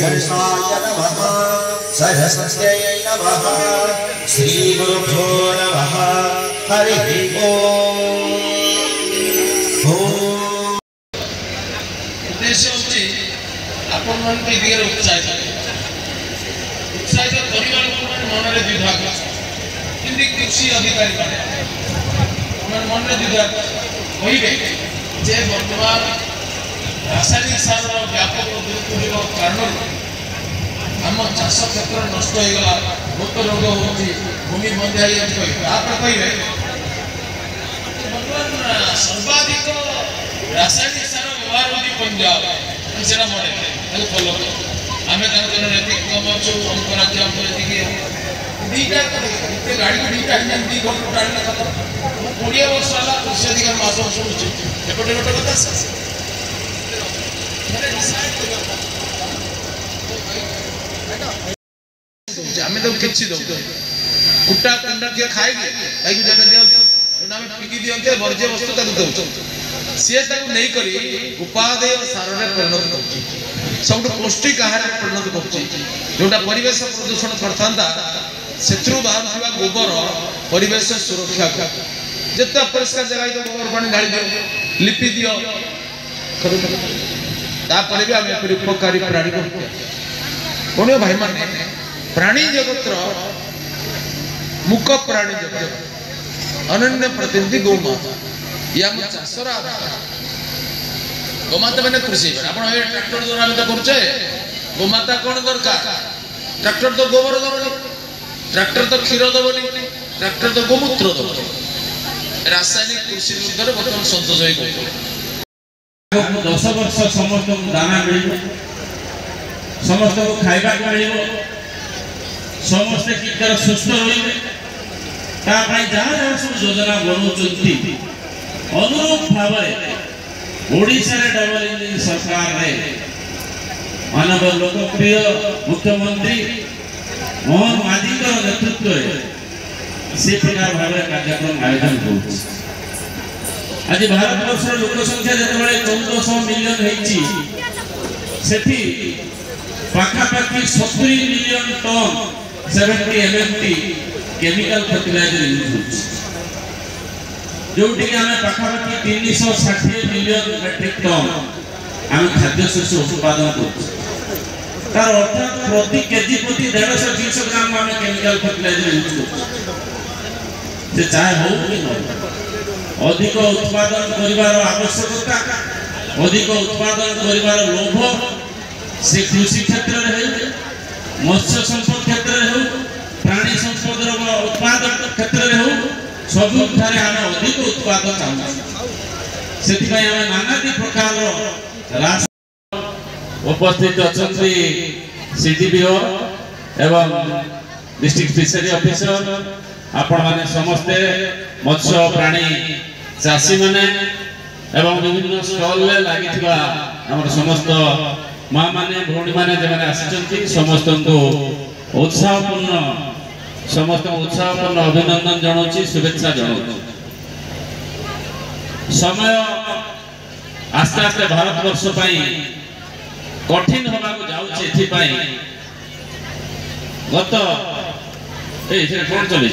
हरिहर्षाय नमः सरस्वत्यै नमः श्रीगुरुभ्यो नमः हरिः ओम। उद्देश्य होची आपण मन के दिगरे उत्साहित करने मन में द्विधा किंतु कृषि अधिकारी मन में द्विधा कहे जे वर्तमान रासायनिक सार व्यापक दुरुपयोग कारण आम चाष क्षेत्र नष्ट होगा रोग रोग हो भूमि बंधा कहे बर्तमान सर्वाधिक रासायनिक सार व्यवहार होती पंजाब से मॉडल फॉलो आम नीति कम अच्छु अमुक राज्य दीटा गाड़ी को दीटा दी घंटा टाणी खत्म 20 वर्ष है कृषि अधिकार महासभा शुणुचे एपटे गोटे कथा आम तो किसी कुटा कुंडा किए खाएगी कहीं जब दिखाई पिकी दिखते वर्ज्य वस्तु दौर सी नहीं करी उपादेय सार में परिणत कर सब पौष्टिक आहार में परिणत करोटा परिवेश प्रदूषण करता से बाहर गोबर परिवेश सुरक्षा जिते अपरिष्कार जगह तो गोबर पानी ढाली दियो लिपि दियो तापर भी आम उपकारी प्राणी को कौन भाई माने प्राणी जगत मुक प्राणी जगत अनन्य प्रतिनिधि गौमाता या चाषर आधार गोमाता मैंने कृषि ट्रैक्टर द्वारा आम तो करुचे गोमाता कौन दरकार ट्रैक्टर तो गोबर दबनी ट्रैक्टर तो क्षीर दबनी ट्रैक्टर तो गोमूत्र दबनी रासायनिक कृषि विरुद्ध बर्तमान संतोष हो 10 वर्ष समस्त दाना मिल समस्त खाइबा मिल समस्ते कितर सुस्थ रही जहाँ जहाँ सब योजना बनाऊँच अनुरूप भाव ओडिशा डबल इंजिन सरकार मानव लोकप्रिय मुख्यमंत्री मोहन माझी नेतृत्व से प्रकार भाव कार्यक्रम आयोजन हो आज भारत वर्ष लोक संख्या जो 1400 मिलियन पाखापाखि 70 million ton 70 MMT chemical fertiliser use जोटी आम पाखापाखि 360 मिलियन मेट्रिक टन आम खाद्य शस्य उत्पादन कर अर्थात प्रति केजी प्रति 150 ग्राम आम केमिकल फर्टिलाइजर यूज कर चाहे हो कि न अधिक उत्पादन करिवार आवश्यकता अधिक उत्पादन करिवार लोभ से कृषि क्षेत्र में मत्स्य संपद क्षेत्र में प्राणी संपद उत्पादन क्षेत्र में सबु आम अधिक उत्पादन चाहूँ से नाना प्रकार उपस्थित अच्छा CDPO एवं डिस्ट्रिक्ट फिशरी ऑफिसर आपण माने समस्ते मत्स्य प्राणी चाषी माने एवं विभिन्न स्टॉल ले लागिथिबा हमर समस्त मां माने भौणी माने जे माने आसिचंती समस्त को उत्साहपूर्ण अभिनंदन जणाउची शुभेच्छा जणाउची। समय आस्ते आस्ते भारत वर्ष पई कठिन होबा को जाउची एथि पई गत ए से कोन चले